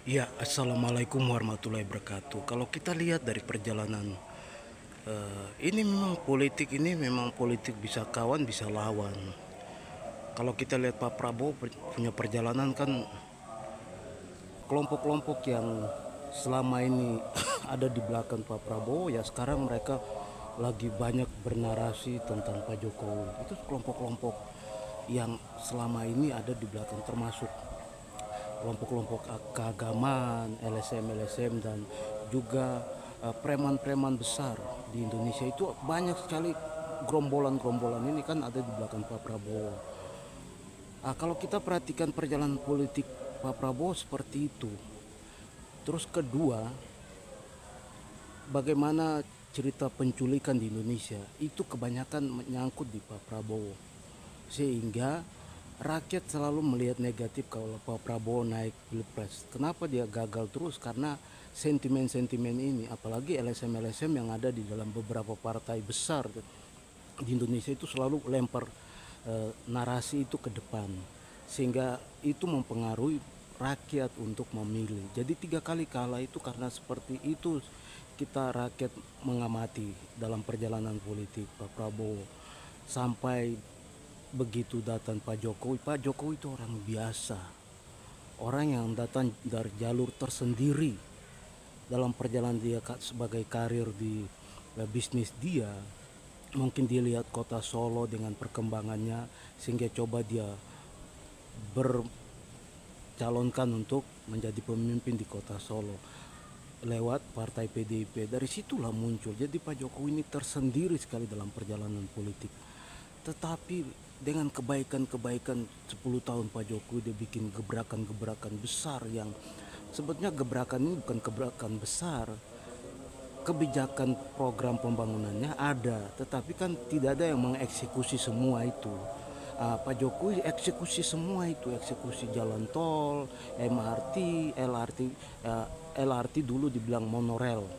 Ya, assalamualaikum warahmatullahi wabarakatuh. Kalau kita lihat dari perjalanan ini memang politik bisa kawan bisa lawan. Kalau kita lihat Pak Prabowo punya perjalanan kan kelompok-kelompok yang selama ini ada di belakang Pak Prabowo ya sekarang mereka lagi banyak bernarasi tentang Pak Jokowi. Itu kelompok-kelompok yang selama ini ada di belakang termasuk kelompok-kelompok keagamaan, LSM-LSM dan juga preman-preman besar di Indonesia itu banyak sekali gerombolan-gerombolan ini kan ada di belakang Pak Prabowo. Kalau kita perhatikan perjalanan politik Pak Prabowo seperti itu. Terus kedua, bagaimana cerita penculikan di Indonesia itu kebanyakan menyangkut di Pak Prabowo. Sehingga rakyat selalu melihat negatif kalau Pak Prabowo naik pilpres. Kenapa dia gagal terus? Karena sentimen-sentimen ini, apalagi LSM-LSM yang ada di dalam beberapa partai besar di Indonesia itu selalu lempar narasi itu ke depan, sehingga itu mempengaruhi rakyat untuk memilih. Jadi 3 kali kalah itu karena seperti itu kita rakyat mengamati dalam perjalanan politik Pak Prabowo sampai begitu datang Pak Jokowi itu orang biasa, orang yang datang dari jalur tersendiri dalam perjalanan dia sebagai karir di bisnis dia. Mungkin dia lihat kota Solo dengan perkembangannya sehingga coba dia bercalonkan untuk menjadi pemimpin di kota Solo lewat partai PDIP. Dari situlah muncul. Jadi Pak Jokowi ini tersendiri sekali dalam perjalanan politik. Tetapi dengan kebaikan-kebaikan 10 tahun Pak Jokowi dia bikin gebrakan-gebrakan besar yang sebetulnya gebrakan ini bukan gebrakan besar. Kebijakan program pembangunannya ada, tetapi kan tidak ada yang mengeksekusi semua itu. Pak Jokowi eksekusi semua itu, eksekusi jalan tol, MRT, LRT dulu dibilang monorel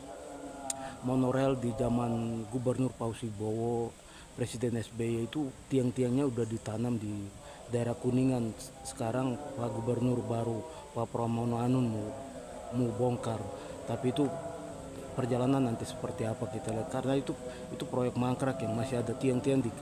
di zaman Gubernur Fauzi Bowo, Presiden SBY itu tiang-tiangnya udah ditanam di daerah Kuningan. Sekarang Pak Gubernur baru Pak Pramono Anung mau bongkar, tapi itu perjalanan nanti seperti apa kita lihat karena itu proyek mangkrak yang masih ada tiang-tiang di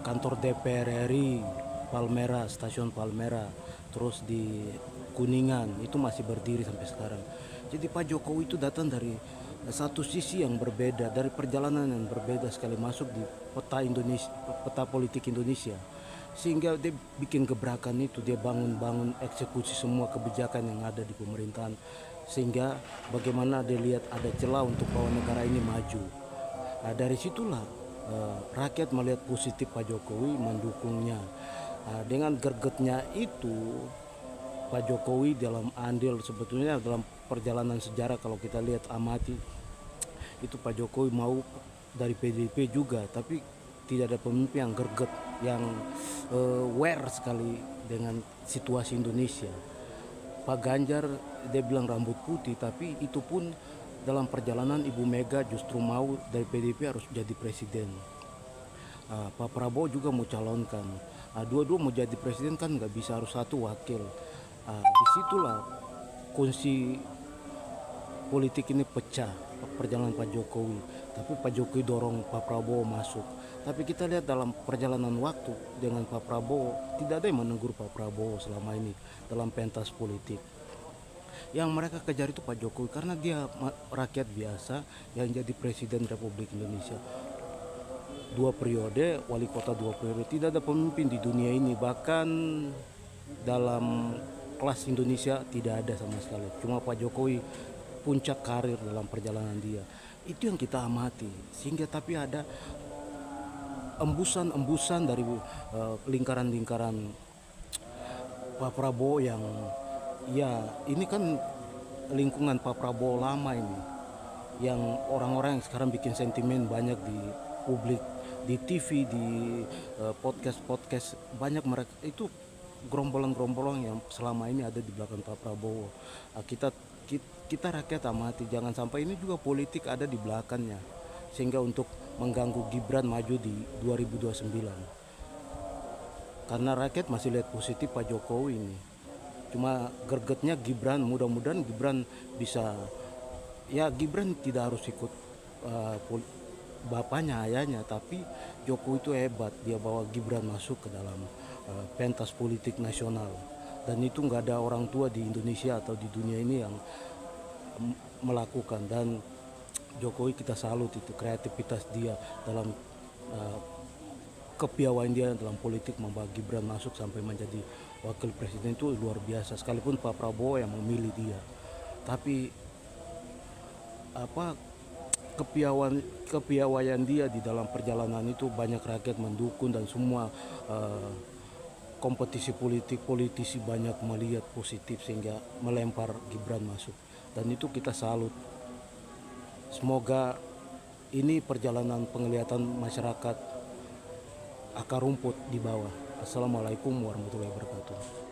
kantor DPR RI Palmera, stasiun Palmera, terus di Kuningan itu masih berdiri sampai sekarang. Jadi Pak Jokowi itu datang dari satu sisi yang berbeda, dari perjalanan yang berbeda sekali masuk di peta Indonesia, peta politik Indonesia, sehingga dia bikin gebrakan itu, dia bangun eksekusi semua kebijakan yang ada di pemerintahan, sehingga bagaimana dia lihat ada celah untuk bahwa negara ini maju. Dari situlah rakyat melihat positif Pak Jokowi, mendukungnya. Dengan gregetnya itu Pak Jokowi dalam andil sebetulnya dalam perjalanan sejarah kalau kita lihat amati itu Pak Jokowi mau dari PDIP juga, tapi tidak ada pemimpin yang greget, yang aware sekali dengan situasi Indonesia. Pak Ganjar dia bilang rambut putih, tapi itu pun dalam perjalanan Ibu Mega justru mau dari PDIP harus jadi presiden. Pak Prabowo juga mau calonkan. Dua-dua mau jadi presiden kan nggak bisa, harus satu wakil. Disitulah kunci politik ini pecah perjalanan Pak Jokowi. Tapi Pak Jokowi dorong Pak Prabowo masuk. Tapi kita lihat dalam perjalanan waktu dengan Pak Prabowo tidak ada yang menegur Pak Prabowo selama ini dalam pentas politik. Yang mereka kejar itu Pak Jokowi karena dia rakyat biasa yang jadi presiden Republik Indonesia. 2 periode, wali kota 2 periode, tidak ada pemimpin di dunia ini, bahkan dalam kelas Indonesia tidak ada sama sekali. Cuma Pak Jokowi puncak karir dalam perjalanan dia. Itu yang kita amati. Sehingga tapi ada embusan-embusan dari lingkaran-lingkaran Pak Prabowo yang ya ini kan lingkungan Pak Prabowo lama ini, yang orang-orang yang sekarang bikin sentimen banyak di publik, di TV, di podcast-podcast, banyak mereka itu gerombolan-gerombolan yang selama ini ada di belakang Pak Prabowo. Kita rakyat amati jangan sampai ini juga politik ada di belakangnya sehingga untuk mengganggu Gibran maju di 2029. Karena rakyat masih lihat positif Pak Jokowi ini. Cuma gregetnya Gibran, mudah-mudahan Gibran bisa, ya Gibran tidak harus ikut bapaknya, ayahnya, tapi Jokowi itu hebat, dia bawa Gibran masuk ke dalam pentas politik nasional, dan itu nggak ada orang tua di Indonesia atau di dunia ini yang melakukan. Dan Jokowi kita salut itu kreativitas dia dalam kepiawaian dia dalam politik, membawa Gibran masuk sampai menjadi wakil presiden itu luar biasa. Sekalipun Pak Prabowo yang memilih dia, tapi apa kepiawaian dia di dalam perjalanan itu banyak rakyat mendukung, dan semua kompetisi politisi banyak melihat positif sehingga melempar Gibran masuk, dan itu kita salut. Semoga ini perjalanan penglihatan masyarakat akar rumput di bawah. Assalamualaikum warahmatullahi wabarakatuh.